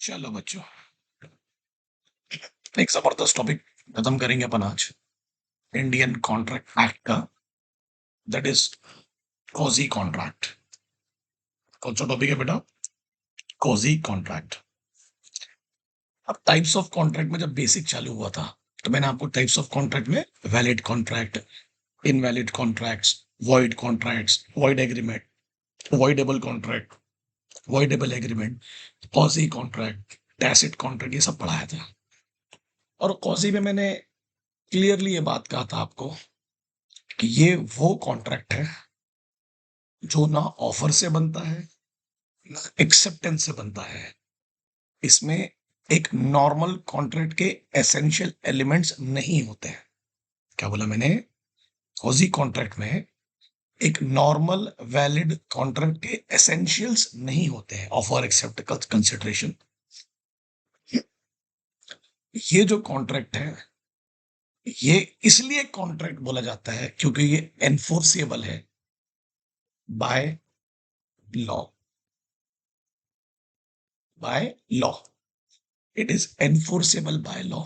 चलो बच्चों, एक जबरदस्त टॉपिक खत्म करेंगे अपन आज। इंडियन कॉन्ट्रैक्ट एक्ट का, दैट इज कॉजी कॉन्ट्रैक्ट। कौन सा टॉपिक है बेटा? Quasi contract. अब टाइप्स ऑफ कॉन्ट्रैक्ट में जब बेसिक चालू हुआ था तो मैंने आपको टाइप्स ऑफ कॉन्ट्रैक्ट में valid contract, invalid contracts, void contracts, void agreement, voidable contract, voidable agreement, quasi contract, tacit contract, ये सब पढ़ाया था। और कॉजी में मैंने क्लियरली ये बात कहा था आपको कि ये वो कॉन्ट्रैक्ट है जो ना ऑफर से बनता है ना एक्सेप्टेंस से बनता है। इसमें एक नॉर्मल कॉन्ट्रैक्ट के एसेंशियल एलिमेंट्स नहीं होते हैं। क्या बोला मैंने? फॉजी कॉन्ट्रैक्ट में एक नॉर्मल वैलिड कॉन्ट्रैक्ट के एसेंशियल्स नहीं होते हैं, ऑफर एक्सेप्ट कंसिडरेशन। ये जो कॉन्ट्रैक्ट है, ये इसलिए कॉन्ट्रैक्ट बोला जाता है क्योंकि ये एनफोर्सेबल है by law. By law, it is enforceable by law.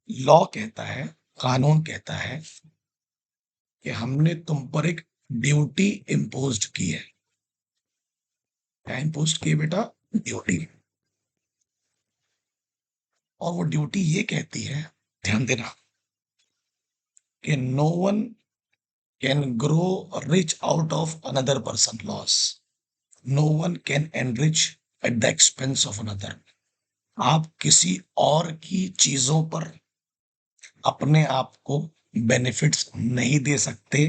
Law कहता है, कानून कहता है कि हमने तुम पर एक ड्यूटी इम्पोज्ड की है। क्या इम्पोज की है बेटा? ड्यूटी। और वो ड्यूटी ये कहती है, ध्यान देना, कि no one can grow rich out of another person loss. No one can enrich at the expense of another. आप किसी और की चीजों पर अपने आप को बेनिफिट्स नहीं दे सकते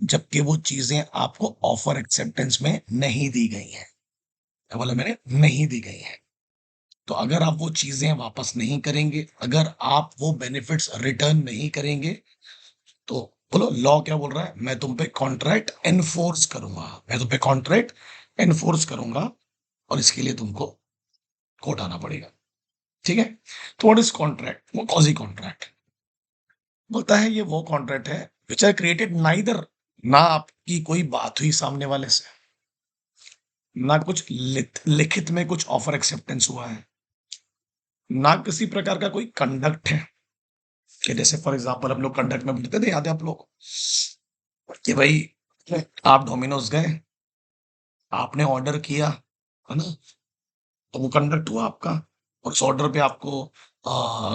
जबकि वो चीजें आपको ऑफर एक्सेप्टेंस में नहीं दी गई हैं। क्या बोला मैंने? नहीं दी गई हैं। तो अगर आप वो चीजें वापस नहीं करेंगे, अगर आप वो बेनिफिट्स रिटर्न नहीं करेंगे, तो बोलो लॉ क्या बोल रहा है? मैं तुम पे कॉन्ट्रैक्ट एनफोर्स करूंगा, मैं तुम पे कॉन्ट्रैक्ट एनफोर्स करूंगा और इसके लिए तुमको कोर्ट आना पड़ेगा। ठीक है? तो व्हाट इज कॉन्ट्रैक्ट? वो कॉजी कॉन्ट्रैक्ट बोलता है ये वो कॉन्ट्रैक्ट है विच आर क्रिएटेड नाइदर, ना आपकी कोई बात हुई सामने वाले से, ना कुछ लिखित में कुछ ऑफर एक्सेप्टेंस हुआ है, ना किसी प्रकार का कोई कंडक्ट है। कि जैसे फॉर एग्जांपल हम लोग कंडक्ट में बोलते थे, याद है आप लोग, कि भाई आप डोमिनोज गए, आपने ऑर्डर किया, है ना, तो वो कंडक्ट हुआ आपका। और उस ऑर्डर पे आपको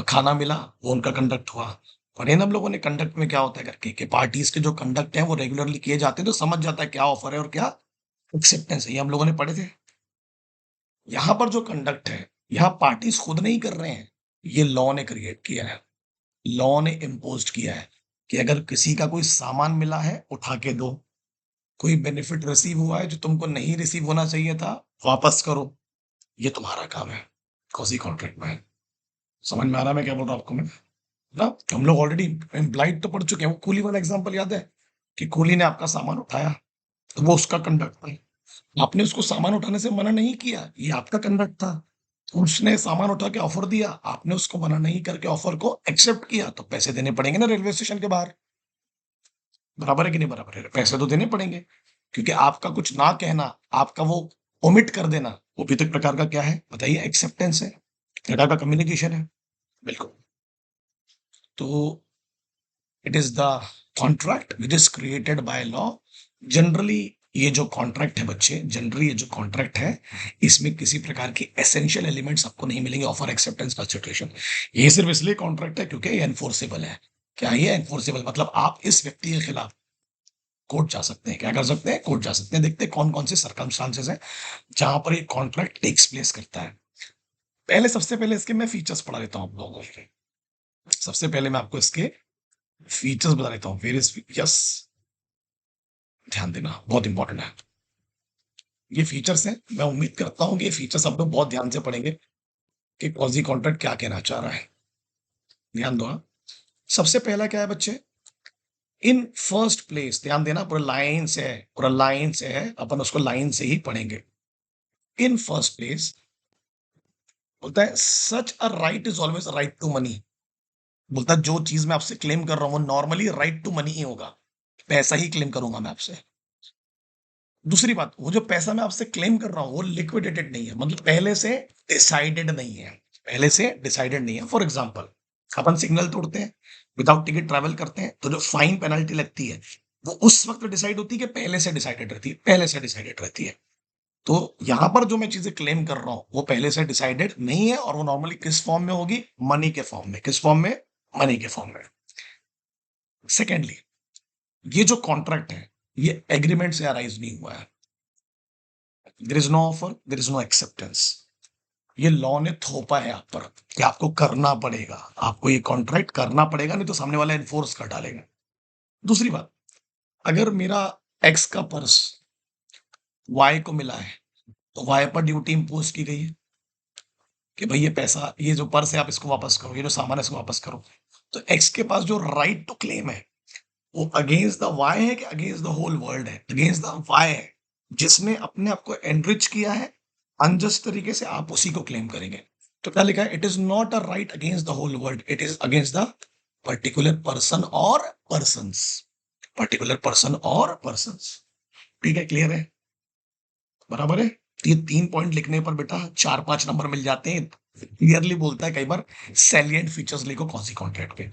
खाना मिला, वो उनका कंडक्ट हुआ। और इन हम लोगों ने कंडक्ट में क्या होता है करके कि पार्टीज के जो कंडक्ट है वो रेगुलरली किए जाते हैं, तो समझ जाता है क्या ऑफर है और क्या एक्सेप्टेंस है। ये हम लोगों ने पढ़े थे। यहाँ पर जो कंडक्ट है, यहाँ पार्टीज खुद नहीं कर रहे हैं, ये लॉ ने क्रिएट किया है। लॉ ने इम्पोज किया है कि अगर किसी का कोई सामान मिला है उठा के दो, कोई बेनिफिट रिसीव हुआ है जो तुमको नहीं रिसीव होना चाहिए था, वापस करो। ये तुम्हारा काम है, कॉजी कॉन्ट्रैक्ट में है। समझ में आ रहा है मैं क्या बोल रहा हूँ आपको? मैं ना, हम लोग ऑलरेडी इम्प्लाइड तो पढ़ चुके हैं। वो कूली वाला एग्जांपल याद है कि कूली ने आपका सामान उठाया, तो वो उसका कंडक्ट था। आपने उसको सामान उठाने से मना नहीं किया, ये आपका कंडक्ट था। उसने सामान उठा के ऑफर दिया, आपने उसको मना नहीं करके ऑफर को एक्सेप्ट किया, तो पैसे देने पड़ेंगे ना रेलवे स्टेशन के बाहर। बराबर है कि नहीं बराबर है? पैसे तो देने पड़ेंगे, क्योंकि आपका कुछ ना कहना, आपका वो ओमिट कर देना, वो भी तो एक प्रकार का क्या है बताइए? एक्सेप्टेंस है, एक प्रकार का कम्युनिकेशन है। बिल्कुल। तो it is the contract which is created by law. Generally ये जो कॉन्ट्रैक्ट है बच्चे, जनरली ये जो कॉन्ट्रैक्ट है, इसमें किसी प्रकार की एसेंशियल एलिमेंट्स आपको नहीं मिलेंगे, ऑफर एक्सेप्टेंस कंसिडरेशन। ये सिर्फ इसलिए कॉन्ट्रैक्ट है क्योंकि ये एनफोर्सेबल है। क्या ये एनफोर्सेबल मतलब आप इस व्यक्ति के खिलाफ कोर्ट जा सकते हैं। क्या कर सकते हैं? कोर्ट जा सकते हैं। देखते हैं कौन कौन से सर्कमस्टांसेस हैं जहां पर ये कॉन्ट्रैक्ट टेक्स प्लेस करता है। पहले, सबसे पहले इसके मैं फीचर्स पढ़ा देता हूँ आप लोगों को। सबसे पहले मैं आपको इसके फीचर्स बता देता हूँ। वेरियस यस, ध्यान देना, बहुत इंपॉर्टेंट है। ये फीचर्स हैं, मैं उम्मीद करता हूँ कि ये फीचर्स आप लोग बहुत ध्यान से पढ़ेंगे कि कॉजी कॉन्ट्रैक्ट क्या कहना चाह रहा है। ध्यान दो हाँ। सबसे पहला क्या है बच्चे? इन फर्स्ट प्लेस, ध्यान देना, पूरा लाइन से है, पूरा लाइन से है, अपन उसको लाइन से ही पढ़ेंगे। इन फर्स्ट प्लेस बोलता है such a right is always right to money. बोलता है जो चीज मैं आपसे क्लेम कर रहा हूं वो नॉर्मली राइट टू मनी ही होगा, पैसा ही क्लेम करूंगा मैं आपसे। दूसरी बात, वो जो पैसा मैं आपसे क्लेम कर रहा हूँ वो लिक्विडेटेड नहीं है, मतलब पहले से डिसाइडेड नहीं है, पहले से डिसाइडेड नहीं है। फॉर एग्जाम्पल, अपन सिग्नल तोड़ते हैं, विदाउट टिकट ट्रैवल करते हैं, तो जो फाइन पेनल्टी लगती है वो उस वक्त डिसाइड होती है कि पहले से डिसाइडेड रहती है, पहले से डिसाइडेड रहती है। तो यहाँ पर जो मैं चीजें क्लेम कर रहा हूँ वो पहले से डिसाइडेड नहीं है, और वो नॉर्मली किस फॉर्म में होगी? मनी के फॉर्म में। किस फॉर्म में? मनी के फॉर्म में। सेकेंडली, ये जो कॉन्ट्रैक्ट है ये एग्रीमेंट से अराइज नहीं हुआ है। There is no offer, there is no acceptance. ये लॉ ने थोपा है आप पर कि आपको करना पड़ेगा, आपको ये कॉन्ट्रैक्ट करना पड़ेगा, नहीं तो सामने वाला एनफोर्स कर डालेगा। दूसरी बात, अगर मेरा एक्स का पर्स वाई को मिला है तो वाई पर ड्यूटी इंपोज की गई है कि भाई ये पैसा, ये जो पर्स है आप इसको वापस करो, ये जो सामान है इसको वापस करो। तो एक्स के पास जो राइट टू क्लेम है वो अगेंस्ट द वाई है कि अगेंस्ट द होल वर्ल्ड है? अगेंस्ट द वाई है, जिसने अपने आप को एनरिच किया है अनजस्ट तरीके से, आप उसी को क्लेम करेंगे। तो क्या लिखा है? It is not a right against the whole world, it is against the particular person or persons. Particular person or persons. ठीक है, क्लियर है? बराबर है? तो ये 3 पॉइंट लिखने पर बेटा 4-5 नंबर मिल जाते हैं। क्लियरली बोलता है कई बार, सैलिएंट फीचर्स लिखो कौन सी कॉन्ट्रैक्ट के।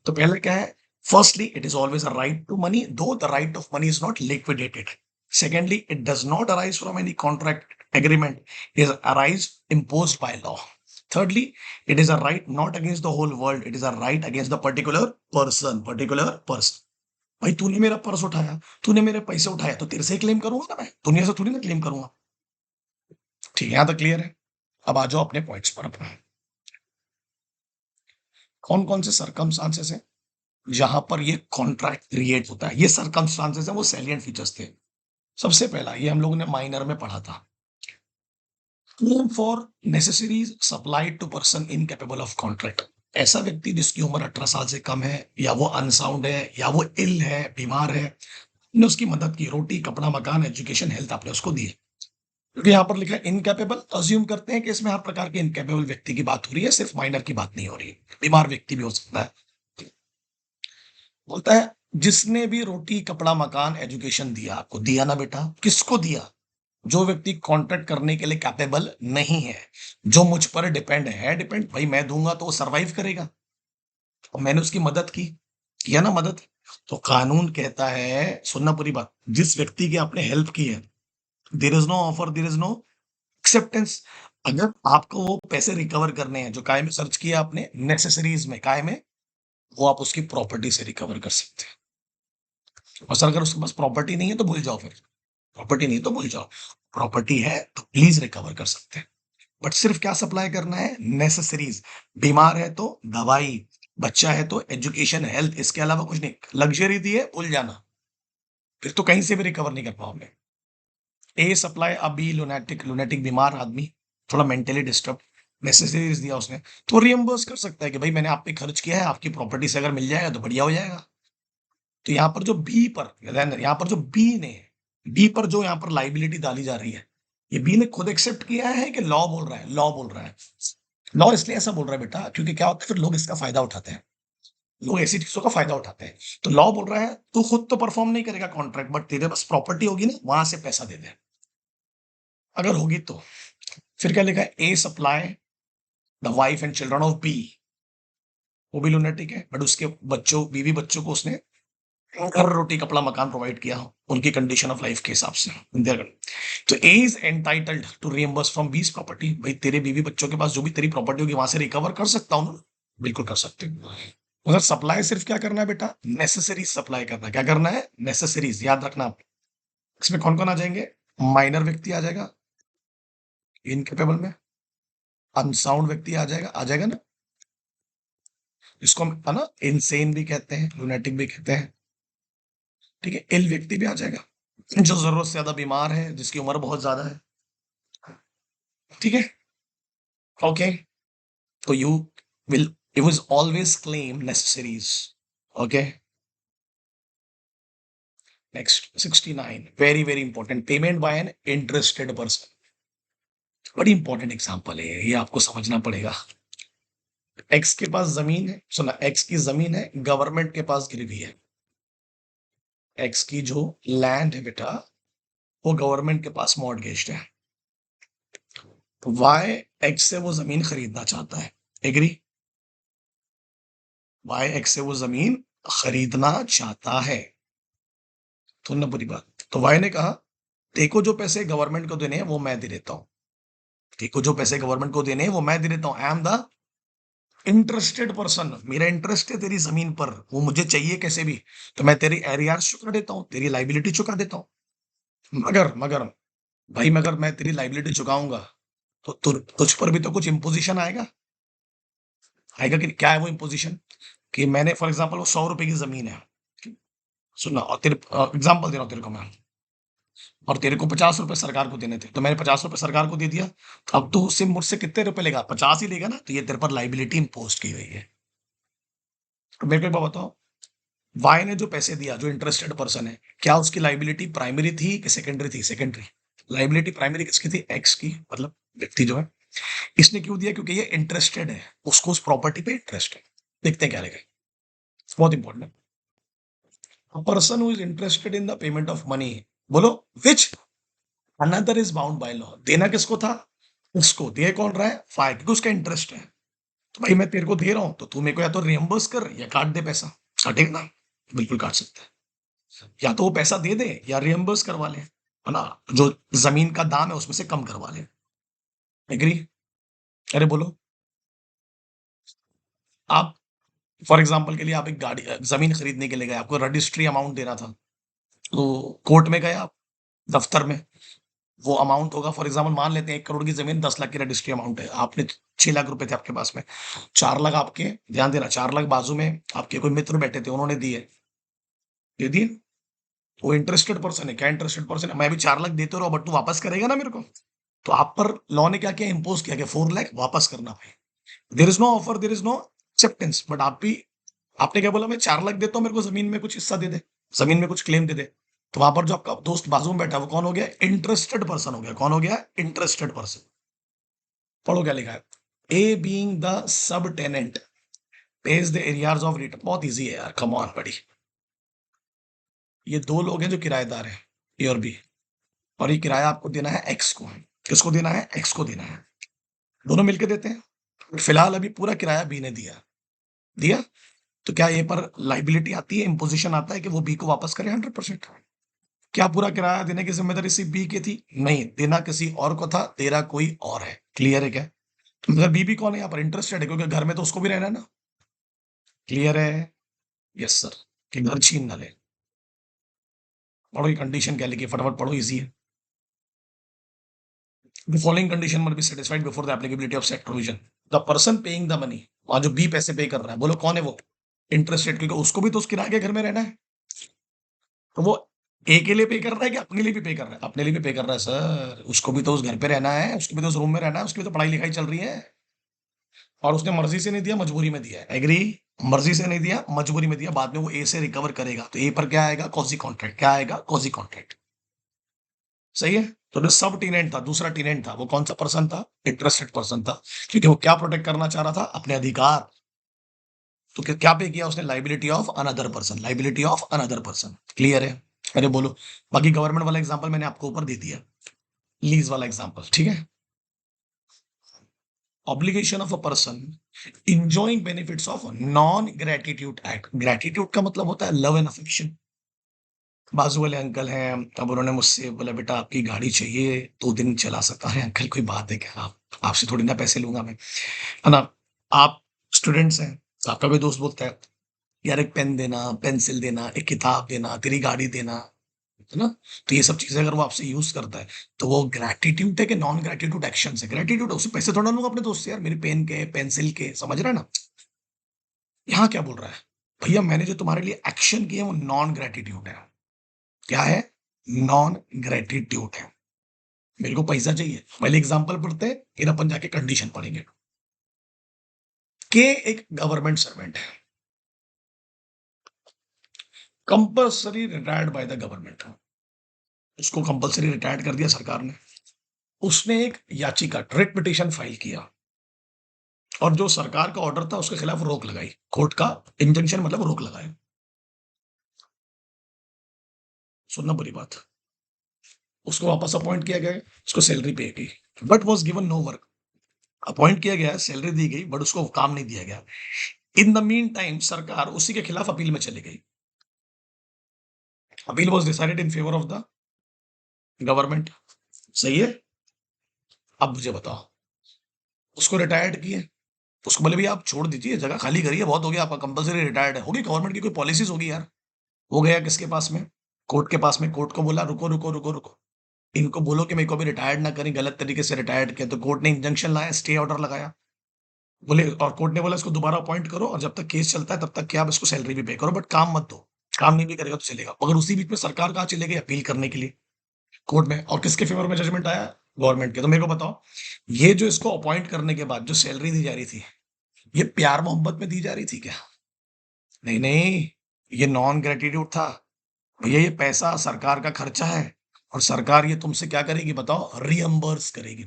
तो पहले क्या है? Firstly, it is always a right to money, though the right of money is not liquidated. Secondly, it does not arise from any contract agreement, is arise imposed by law. Thirdly, it is a right not against the whole world, it is a right against the particular person, particular person. भाई तूने मेरा purse उठाया, तूने मेरे पैसे उठाया, तो तेरे से ही क्लेम करूंगा ना, मैं दुनिया से थोड़ी ना क्लेम करूंगा। ठीक है, यहाँ तक क्लियर है? अब आ जाओ अपने पॉइंट्स पर। अपना कौन कौन से सरकमस्टांसेस है जहां पर ये कॉन्ट्रैक्ट क्रिएट होता है? ये सरकमस्टांसेस है, वो सैलिएंट फीचर्स थे। सबसे पहला, ये हम लोगों ने माइनर में पढ़ा था, claim for necessaries supplied to person incapable of contract. ऐसा व्यक्ति जिसकी उम्र 18 साल से कम है, या वो अनसाउंड है, या वो इल है, बीमार है, ने उसकी मदद की, रोटी, कपड़ा, मकान, एजुकेशन, हेल्थ आपने उसको दी है। क्योंकि यहाँ पर लिखा है इनकैपेबल, तो अज्यूम करते हैं कि इसमें हर प्रकार के इनकैपेबल व्यक्ति की बात हो रही है, सिर्फ माइनर की बात नहीं हो रही है, बीमार व्यक्ति भी हो सकता है। बोलता है जिसने भी रोटी, कपड़ा, मकान, एजुकेशन दिया, आपको दिया ना बेटा? किसको दिया? जो व्यक्ति कॉन्ट्रैक्ट करने के लिए कैपेबल नहीं है, जो मुझ पर डिपेंड है, डिपेंड भाई मैं दूंगा तो वो सर्वाइव करेगा, और मैंने उसकी मदद की, किया ना मदद। तो कानून कहता है, सुनना पूरी बात, जिस व्यक्ति की आपने हेल्प की है, there is no offer, there is no acceptance. अगर आपको वो पैसे रिकवर करने हैं जो काय में सर्च किया आपने, नेसेसरीज में, काय में, वो आप उसकी प्रॉपर्टी से रिकवर कर सकते हैं। और सर अगर उसके पास प्रॉपर्टी नहीं है तो भूल जाओ, फिर प्रॉपर्टी नहीं है तो भूल जाओ, प्रॉपर्टी है तो प्लीज रिकवर कर सकते हैं। बट सिर्फ क्या सप्लाई करना है? नेसेसरीज। बीमार है तो दवाई, बच्चा है तो एजुकेशन, हेल्थ, इसके अलावा कुछ नहीं। लग्जरी दी है, भूल जाना, फिर तो कहीं से भी रिकवर नहीं कर पाओगे। ए सप्लाई, अभी लुनेटिक, लुनेटिक बीमार आदमी, थोड़ा मेंटली डिस्टर्ब, नेसेसरीज दिया उसने, तो रियम्बर्स कर सकता है कि भाई मैंने आप पे खर्च किया है, आपकी प्रॉपर्टी से अगर मिल जाएगा तो बढ़िया हो जाएगा। तो यहाँ पर जो बी पर, यहाँ पर जो बी पर जो यहाँ पर लाइबिलिटी डाली जा रही है, ये बी ने खुद एक्सेप्ट किया है कि लॉ बोल रहा है? लॉ बोल रहा है। लॉ इसलिए ऐसा बोल रहा है बेटा क्योंकि क्या होता है, फिर लोग इसका फायदा उठाते हैं, लोग ऐसी चीजों का फायदा उठाते हैं। तो लॉ बोल रहा है तू खुद तो परफॉर्म नहीं करेगा कॉन्ट्रैक्ट, बट तेरे पास प्रॉपर्टी होगी ना, वहां से पैसा दे दे, अगर होगी तो। फिर क्या लिखा है? A supply the wife and children of B, वो भी लुनेटिक है, बट उसके बच्चों, बीवी बच्चों को उसने घर, रोटी, कपड़ा, मकान प्रोवाइड किया उनकी कंडीशन ऑफ लाइफ के हिसाब से। तो A is entitled to reimburse from B's property. भाई तेरे बीवी बच्चों के पास जो भी तेरी प्रॉपर्टी होगी वहां से रिकवर कर सकता हूँ ना? बिल्कुल कर सकते हो। मगर सप्लाई सिर्फ क्या करना है बेटा? नेसेसरीज सप्लाई करना है। क्या करना है? नेसेसरीज। याद रखना आप, इसमें कौन कौन आ जाएंगे? माइनर व्यक्ति आ जाएगा इनकेपेबल में, अनसाउंड व्यक्ति आ जाएगा ना, इसको हम है ना इनसेन भी कहते हैं, लुनेटिक भी कहते हैं। ठीक है, इल व्यक्ति भी आ जाएगा, जो जरूरत से ज्यादा बीमार है, जिसकी उम्र बहुत ज्यादा है। ठीक है, ओके। तो you will always claim necessaries. Okay, next 69, very very important, payment by an interested person। बड़ी इंपॉर्टेंट एग्जांपल है ये आपको समझना पड़ेगा। एक्स के पास जमीन है, सुना, एक्स की जमीन है, गवर्नमेंट के पास गिरवी है। एक्स की जो लैंड है बेटा, वो गवर्नमेंट के पास मॉर्टगेज्ड है, वाई एक्स से वो जमीन खरीदना चाहता है, एग्री? वाई एक्स से वो जमीन खरीदना चाहता है, सुनना पूरी बात। तो वाई ने कहा, देखो जो पैसे गवर्नमेंट को देने हैं वो मैं दे देता हूँ, देखो जो पैसे गवर्नमेंट को देने हैं वो मैं दे देता हूँ, I am the interested person, मेरा इंटरेस्ट है तेरी जमीन पर, वो मुझे चाहिए कैसे भी, तो मैं तेरी एरियार्स चुका देता हूँ, तेरी लाइबिलिटी चुका देता हूँ। मगर मगर भाई, मगर मैं तेरी लाइबिलिटी चुकाऊंगा तो तुझ पर भी तो कुछ इम्पोजिशन आएगा, आएगा कि क्या है वो इम्पोजिशन? कि मैंने फॉर एग्जांपल वो 100 रुपए की जमीन है, सुनना, और तेरे एग्जांपल दे रहा हूँ तेरे को मैं, और तेरे को 50 रुपए सरकार को देने थे, तो मैंने 50 रुपए सरकार को दे दिया, तो अब तो उससे मुझसे कितने रुपए लेगा? 50 ही लेगा ना, तो ये तेरे पर लाइबिलिटी इम्पोज की गई है। तो मेरे को एक बात बताओ, वाई ने जो पैसे दिया, जो इंटरेस्टेड पर्सन है, क्या उसकी लाइबिलिटी प्राइमरी थी कि सेकेंडरी थी? सेकेंडरी। लाइबिलिटी प्राइमरी किसकी थी? एक्स की, मतलब व्यक्ति जो है। इसने क्यों दिया? क्योंकि ये इंटरेस्टेड है, उसको उस प्रॉपर्टी पे इंटरेस्ट है। देखते हैं क्या लिखा है, बहुत इंपॉर्टेंट है। A person who is interested in the payment of money, बोलो, which another is bound by law, देना किसको था? उसको। दे कौन रहा है? फाइव, क्योंकि उसका इंटरेस्ट है। तो भाई मैं तेरे को दे रहा हूं, तो तू मेरे को या तो रियम्बर्स कर या काट दे पैसा। काटेगा ना? बिल्कुल काट सकता है। या तो वो पैसा दे दे या रियम्बर्स करवा ले, है ना? जो जमीन का दाम है उसमें से कम करवा ले। एग्री? अरे बोलो। आप फॉर एग्जांपल के लिए आप एक गाड़ी जमीन खरीदने के लिए गए, आपको रजिस्ट्री अमाउंट देना था, तो कोर्ट में गए आप, दफ्तर में, वो अमाउंट होगा, फॉर एग्जांपल मान लेते हैं 1 करोड़ की जमीन, 10 लाख की रजिस्ट्री अमाउंट है, आपने 6 लाख रुपए थे आपके पास में, 4 लाख आपके, ध्यान देना, 4 लाख बाजू में आपके कोई मित्र बैठे थे, उन्होंने दिए, दे दिए। वो इंटरेस्टेड पर्सन है, क्या इंटरेस्टेड पर्सन है? मैं भी 4 लाख देते रहो, बट तू वापस करेगा ना मेरे को। तो आप पर लॉ ने क्या किया? इम्पोज किया कि 4 लाख वापस करना भाई। There is no offer, there is no acceptance, but आप भी, आपने क्या बोला? मैं 4 लाख देता हूँ, मेरे को जमीन में कुछ हिस्सा दे दे, जमीन में कुछ क्लेम दे दे। तो वहां पर जो आपका दोस्त बाजू में बैठा है वो कौन हो गया? इंटरेस्टेड पर्सन हो गया। कौन हो गया? Interested person. पढ़ो क्या लिखा है। A being the sub tenant pays the arrears of rent, बहुत इजी है यार, कम ऑन बड़ी। ये दो लोग हैं जो किराएदार हैं, ए और बी, और ये किराया आपको देना है एक्स को। किसको देना है? एक्स को देना है। दोनों मिलके देते हैं। फिलहाल अभी पूरा किराया बी ने दिया, दिया। तो क्या ये पर लाइबिलिटी आती है, इम्पोजिशन आता है कि वो बी को वापस करे? 100%। क्या पूरा किराया देने की जिम्मेदारी सिर्फ बी की थी? नहीं, देना किसी और को था, दे रहा कोई और है। क्लियर है क्या? मगर बी भी कौन है यहाँ पर? इंटरेस्टेड है, क्योंकि घर में तो उसको भी रहना है ना। क्लियर है? Yes sir. कि घर छीन ना ले। पढ़ो ये कंडीशन क्या लिखी है, फटाफट पढ़ो, इजी है। The following condition must be satisfied before the applicability of said provision. The person paying the money, वहां जो बी पैसे पे कर रहा है, बोलो कौन है वो? इंटरेस्टेड, क्योंकि उसको भी तो उस किराए के घर में रहना है। तो वो ए के लिए पे कर रहा है कि अपने लिए भी पे कर रहा है? अपने लिए भी पे कर रहा है सर, उसको भी तो उस घर पे रहना है, उसको भी तो उस रूम में रहना है, उसकी भी तो पढ़ाई लिखाई चल रही है। और उसने मर्जी से नहीं दिया, मजबूरी में दिया है। एग्री? मर्जी से नहीं दिया, मजबूरी में दिया, बाद में वो ए से रिकवर करेगा, तो ए पर क्या आएगा? कॉजी कॉन्ट्रैक्ट। क्या आएगा? कॉजी कॉन्ट्रैक्ट। सही है। तो जो सब टीनेंट था, दूसरा टीनेंट था, वो कौन सा पर्सन था? इंटरेस्टेड पर्सन था, क्योंकि वो क्या प्रोटेक्ट करना चाह रहा था? अपने अधिकार। तो क्या पे किया उसने? Liability of another person, liability of another person. Clear है? अरे बोलो। बाकी गवर्नमेंट वाला एग्जांपल मैंने आपको ऊपर दे दिया, लीज वाला एग्जांपल, ठीक है। Obligation of a person enjoying benefits of non gratitude act. Gratitude का मतलब होता है लव एंड अफेक्शन। बाजू वाले अंकल हैं, अब उन्होंने मुझसे बोला, बेटा आपकी गाड़ी चाहिए, 2 दिन चला सकता है। अंकल कोई बात है क्या? आप आपसे थोड़ी ना पैसे लूंगा मैं, है ना? आप स्टूडेंट्स हैं, तो आपका कोई दोस्त बोलता है, यार एक पेन देना, पेंसिल देना, एक किताब देना, तेरी गाड़ी देना, है ना? तो ये सब चीजें अगर वो आपसे यूज करता है, तो वो ग्रेटिट्यूड है कि नॉन ग्रेटिट्यूड एक्शन है? ग्रेटिट्यूड है, उसे पैसे थोड़ा लूंगा अपने दोस्त से, यार मेरे पेन के, पेंसिल के, समझ रहा है ना? यहाँ क्या बोल रहा है? भैया मैंने जो तुम्हारे लिए एक्शन किए वो नॉन ग्रेटिट्यूड है। क्या है? नॉन ग्रेटिट्यूड है। मेरे को पैसा चाहिए, पहले एग्जांपल पढ़ते हैं, फिर अपन जाके कंडीशन पढ़ेंगे। के एक गवर्नमेंट सर्वेंट है, compulsory retired by the government, उसको कंपल्सरी रिटायर्ड कर दिया सरकार ने। उसने एक याचिका, रिट पिटीशन फाइल किया, और जो सरकार का ऑर्डर था उसके खिलाफ रोक लगाई, कोर्ट का इंजंक्शन मतलब रोक लगाए। सुनना बुरी बात, उसको वापस अपॉइंट किया गया, उसको सैलरी पे की, but was given no work. Appoint किया गया, सैलरी दी गई, बट उसको काम नहीं दिया गया। इन द मीन टाइम सरकार उसी के खिलाफ अपील में चली गई। Appeal was decided in favour of the government. सही है। अब मुझे बताओ, उसको रिटायर्ड किए, उसको बोले भैया आप छोड़ दीजिए, जगह खाली करिए, बहुत हो गया, आपका कंपल्सरी रिटायर्ड है, होगी गवर्नमेंट की कोई पॉलिसीज होगी यार। वो गया किसके पास में? कोर्ट के पास में। कोर्ट को बोला रुको रुको रुको रुको, इनको बोलो कि मेरे को अभी रिटायर्ड ना करें, गलत तरीके से रिटायर्ड किया। तो कोर्ट ने इंजंक्शन लाया, स्टे ऑर्डर लगाया। बोले, और कोर्ट ने बोला इसको दोबारा अपॉइंट करो, और जब तक केस चलता है तब तक क्या आप इसको सैलरी भी पे करो, बट काम मत दो। काम नहीं भी करेगा तो चलेगा। मगर उसी बीच में सरकार कहाँ चले गई अपील करने के लिए? कोर्ट में। और किसके फेवर में जजमेंट आया? गवर्नमेंट के। तो मेरे को बताओ, ये जो इसको अपॉइंट करने के बाद जो सैलरी दी जा रही थी, ये प्यार मोहब्बत में दी जा रही थी क्या? नहीं नहीं, ये नॉन ग्रेटिट्यूड था। भैया ये पैसा सरकार का खर्चा है, और सरकार ये तुमसे क्या करेगी बताओ? रियम्बर्स करेगी।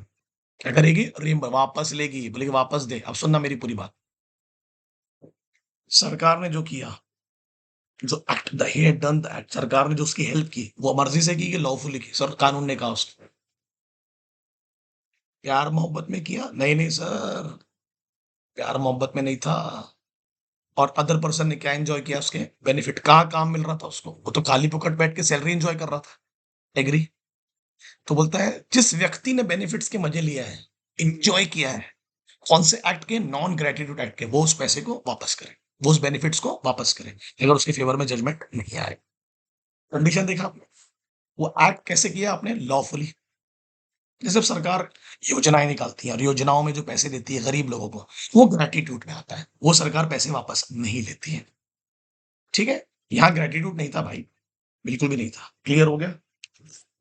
क्या करेगी? रियम्बर, वापस लेगी। बोलेगी वापस दे। अब सुनना मेरी पूरी बात। सरकार ने जो किया, जो act the he had done the act, सरकार ने जो उसकी हेल्प की, वो मर्जी से की कि लॉफुली की? सर कानून ने कहा उसको। प्यार मोहब्बत में किया? नहीं नहीं सर, प्यार मोहब्बत में नहीं था। और अदर पर्सन ने क्या एंजॉय किया? उसके बेनिफिट। कहाँ काम मिल रहा था उसको? वो तो खाली पुकट बैठ के सैलरी एंजॉय कर रहा था। एग्री? तो बोलता है जिस व्यक्ति ने बेनिफिट्स के मजे लिया है, एंजॉय किया है, कौन से एक्ट के? नॉन ग्रेटिट्यूड एक्ट के, वो उस पैसे को वापस करे, वो उस बेनिफिट्स को वापस करे, अगर उसके फेवर में जजमेंट नहीं आए। कंडीशन देखा आपने? वो एक्ट कैसे किया आपने? लॉफुली। जैसे अब सरकार योजनाएं निकालती है, और योजनाओं में जो पैसे देती है गरीब लोगों को, वो ग्रेटिट्यूड में आता है, वो सरकार पैसे वापस नहीं लेती है। ठीक है। यहाँ ग्रेटिट्यूड नहीं था भाई, बिल्कुल भी नहीं था। क्लियर हो गया?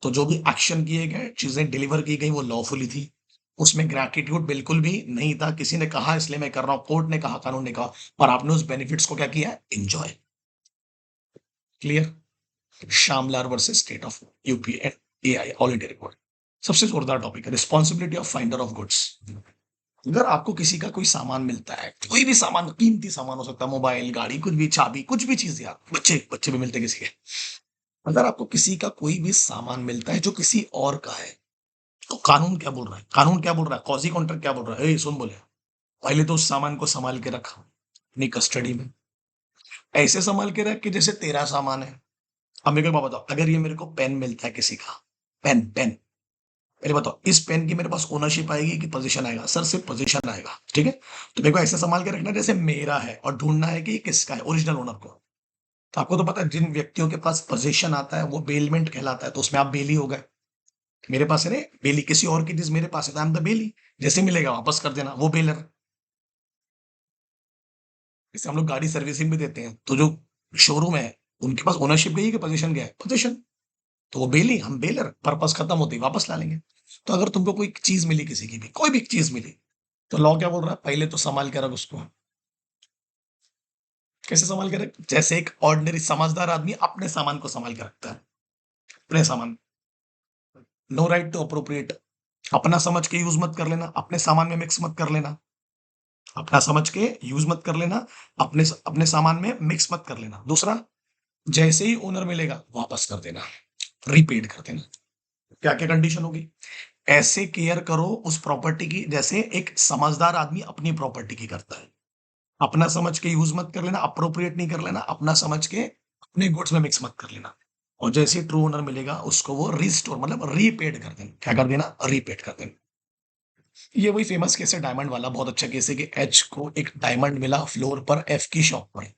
तो जो भी एक्शन किए गए, चीजें डिलीवर की गई, वो लॉफुली थी। उसमें ग्रैटिट्यूड बिल्कुल भी नहीं था। किसी ने कहा इसलिए मैं कर रहा हूं, कोर्ट ने कहा, कानून ने कहा, और आपने उस बेनिफिट्स को क्या किया? एंजॉय। क्लियर? शामलार versus state of UP and AI, all India report. सबसे जोरदार टॉपिक है responsibility of finder of goods. अगर आपको किसी का कोई सामान मिलता है, कोई भी सामान, कीमती सामान हो सकता है, मोबाइल, गाड़ी, कुछ भी, चाबी, कुछ भी चीज, यार बच्चे बच्चे भी मिलते हैं किसी के। अगर आपको किसी का कोई भी सामान मिलता है जो किसी और का है, तो कानून क्या बोल रहा है? कानून क्या बोल रहा है? कॉजी कॉन्ट्रैक्ट क्या बोल रहा है? सुन बोले, पहले तो उस सामान को संभाल के रख अपनी कस्टडी में, ऐसे संभाल के रख कि जैसे तेरा सामान है। अब मेरे को एक बात बताओ, अगर ये मेरे को पेन मिलता है किसी का, पेन पेन, पहले बताओ इस पेन की मेरे पास ओनरशिप आएगी कि पोजीशन आएगा? सर सिर्फ पोजीशन आएगा। ठीक है। तो मेरे को ऐसे संभाल के रखना है जैसे मेरा है, और ढूंढना है कि ये किसका है, ओरिजिनल ओनर को। तो आपको तो पता है जिन व्यक्तियों के पास पोजीशन आता है वो बेलमेंट कहलाता है, तो उसमें आप बेली हो गए। मेरे पास है रे बेली, किसी और की चीज मेरे पास है, आई एम द बेली। जैसे मिलेगा वापस कर देना, वो बेलर। जैसे हम लोग गाड़ी सर्विसिंग भी देते हैं, तो जो शोरूम है, उनके पास ओनरशिप गई है कि पोजीशन गया है? पोजीशन। तो वो बेली, हम बेलर, पर्पस खत्म होती है वापस ला लेंगे। तो अगर तुमको कोई चीज मिली, किसी की भी कोई भी चीज मिली, तो लॉ क्या बोल रहा है? पहले तो संभाल के रख उसको। कैसे संभाल के रख? जैसे एक ऑर्डिनरी समझदार आदमी अपने सामान को संभाल के रखता है। अपने सामान। No right to appropriate. अपना समझ के यूज मत कर लेना, अपने सामान में मिक्स मत कर लेना। अपना समझ के यूज मत कर लेना, अपने अपने सामान में मिक्स मत कर लेना। दूसरा, जैसे ही ओनर मिलेगा वापस कर देना, रीपेड कर देना। क्या क्या कंडीशन होगी? ऐसे केयर करो उस प्रॉपर्टी की जैसे एक समझदार आदमी अपनी प्रॉपर्टी की करता है। अपना समझ के यूज मत कर लेना, अप्रोप्रिएट नहीं कर लेना, अपना समझ के अपने गुड्स में मिक्स मत कर लेना। और जैसे ट्रू ओनर मिलेगा उसको वो रिस्टोर, मतलब रीपेड कर देना। क्या कर देना? रीपेड कर देना। ये वही फेमस केस है डायमंड वाला, बहुत अच्छा केस है कि एच को एक डायमंड मिला फ्लोर पर एफ की शॉप पर।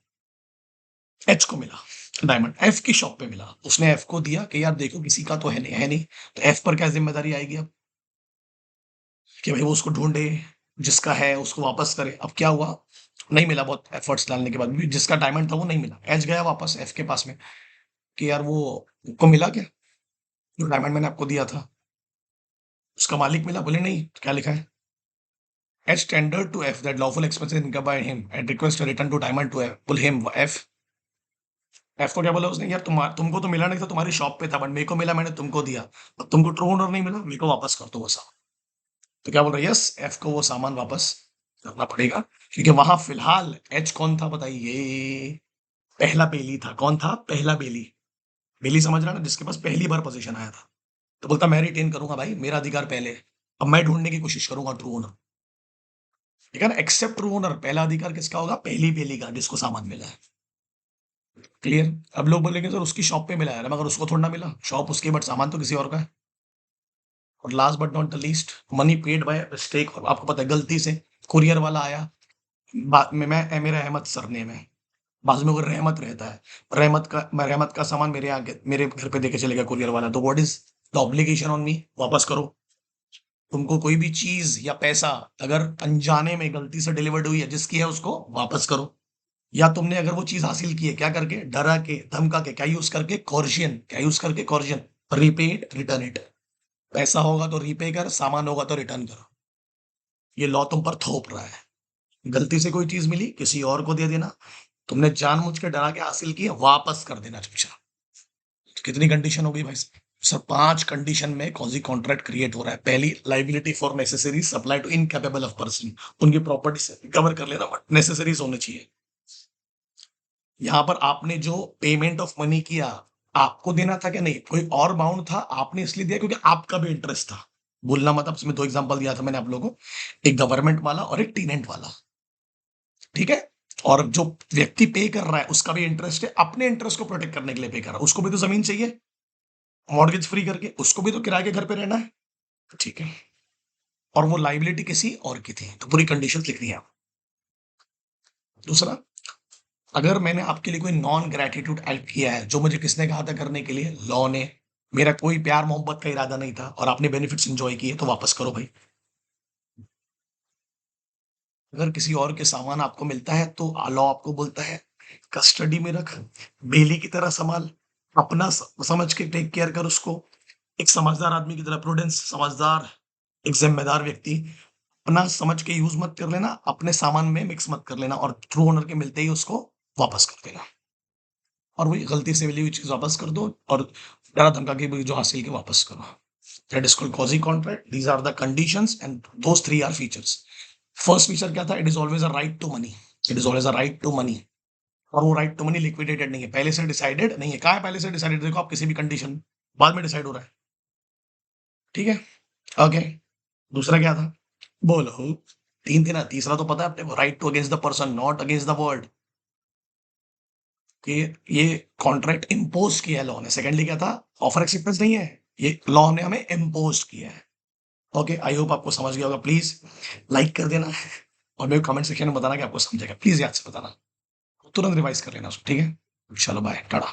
एच को मिला डायमंड, एफ की शॉप पे मिला, उसने एफ को दिया कि यार देखो किसी का तो है नहीं, है नहीं। तो एफ पर क्या जिम्मेदारी आएगी अब? कि भाई वो उसको ढूंढे, जिसका है उसको वापस करे। अब क्या हुआ? नहीं मिला, बहुत एफर्ट्स डालने के बाद भी जिसका डायमंड था वो नहीं मिला। एच गया वापस एफ के पास में कि यार वो को मिला क्या, जो डायमंड मैंने आपको दिया था? उसका मालिक मिला? बोले नहीं। तो क्या लिखा है? H tender to F that lawful expenses income by him and request return to diamond to F. बोल हिम एफ। एफ को क्या बोला उसने? यार तुमको तो मिला नहीं था, तुम्हारी शॉप पे था, बट मेरे को मिला, मैंने तुमको दिया। अब तुमको ट्रू ओनर नहीं मिला, मेरे को वापस कर दो वो सामान। तो क्या बोल रहा है? यस, एफ को वो सामान वापस करना पड़ेगा, क्योंकि वहां फिलहाल एच कौन था बताइए? पहला बेली था। कौन था? पहला बेली। बेली समझ रहा ना, जिसके पास पहली बार पोजीशन आया था। तो बोलता मैं रिटेन करूंगा भाई, मेरा अधिकार पहले है। अब मैं ढूंढने की कोशिश करूंगा ट्रू ओनर। ठीक है ना, एक्सेप्ट ट्रू ओनर, पहला अधिकार किसका होगा, पहली पहली का जिसको सामान मिला है। क्लियर। अब लोग बोलेंगे सर उसकी शॉप पे मिला है, मगर उसको थोड़ा ना मिला, शॉप उसकी बट सामान तो किसी और का है। और last but not the least, money paid by mistake, और आपको पता है गलती से कुरियर वाला आया, बाद में मेरा अहमद सरनेम है, बाजू में वो रहमत रहता है, रहमत का सामान मेरे आगे मेरे घर पे देके चलेगा कुरियर वाला, तो what is the obligation on me, वापस करो। तुमको कोई भी चीज या पैसा अगर अनजाने में गलती से डिलीवर्ड हुई है, जिसकी है उसको वापस करो। या तुमने अगर वो चीज हासिल की है, क्या करके, डरा के, धमका के, क्या यूज करके, कॉर्जियन, क्या यूज करके, कॉर्जियन, रीपेड रिटर्न इट। पैसा होगा तो रीपे कर, सामान होगा तो रिटर्न कर। ये लॉ तुम पर थोप रहा है। गलती से कोई चीज मिली, किसी और को दे देना, तुमने जानबूझ के डरा के हासिल किया, वापस कर देना चुपचाप। कितनी कंडीशन हो गई भाई? सर 5 कंडीशन में कौन-सी कॉन्ट्रैक्ट क्रिएट हो रहा है। पहली, liability for necessaries supply to incapable of person, उनकी प्रॉपर्टी से कवर कर लेना, बट नेसेसरीज होने चाहिए। यहाँ पर आपने जो पेमेंट ऑफ मनी किया, आपको देना था क्या? नहीं, कोई और बाउंड था, आपने इसलिए दिया क्योंकि आपका भी इंटरेस्ट था। भूलना मत, अब इसमें 2 एग्जांपल दिया था मैंने आप लोगों को, एक गवर्नमेंट वाला और एक टेनेंट वाला, ठीक है? और जो व्यक्ति पे कर रहा है उसका भी इंटरेस्ट है, अपने इंटरेस्ट को प्रोटेक्ट करने के लिए पे कर रहा है, उसको भी तो जमीन चाहिए मॉर्गेज फ्री करके, उसको भी तो किराए के घर पे रहना है, ठीक है? और वो लायबिलिटी किसी और की थी, तो पूरी कंडीशन लिखनी है। दूसरा, अगर मैंने आपके लिए कोई नॉन ग्रेटिट्यूड हेल्प किया है, जो मुझे किसने कहा था करने के लिए, लॉ ने, मेरा कोई प्यार मोहब्बत का इरादा नहीं था और आपने बेनिफिट्स एंजॉय किए, तो वापस करो भाई। अगर किसी और के सामान आपको मिलता है तो लॉ आपको बोलता है कस्टडी में रख, बेली की तरह संभाल, अपना समझ के टेक केयर कर उसको, एक समझदार आदमी की तरह, प्रूडेंस, समझदार, एक जिम्मेदार व्यक्ति, अपना समझ के यूज मत कर लेना, अपने सामान में मिक्स मत कर लेना, और ट्रू ओनर के मिलते ही उसको वापस कर देना, और वही गलती से मिली हुई चीज वापस कर दो, और डरा धमका के भी जो हासिल के वापस करो। That is called quasi contract. These are the conditions and those 3 are features. First feature क्या था? It is always a right to money. It is always a right to money, और वो राइट टू मनी लिक्विडेटेड नहीं है, पहले से decided नहीं है। कहा है पहले से डिसाइडेड? देखो आप किसी भी कंडीशन बाद में डिसाइड हो रहा है, ठीक है? ओके। दूसरा क्या था? बोलो। 3 थे ना, तीसरा तो पता है अपने को, right to against the person, not against the word, कि ये कॉन्ट्रैक्ट इम्पोज किया है लॉ ने। सेकेंडली क्या था? ऑफर एक्सेप्टेंस नहीं है, ये लॉ ने हमें इम्पोज किया है। ओके, आई होप आपको समझ गया होगा। प्लीज लाइक कर देना और मेरे कमेंट सेक्शन में बताना कि आपको समझेगा, प्लीज याद से बताना, तुरंत रिवाइज कर लेना उसको, ठीक है? चलो बाय, टाटा।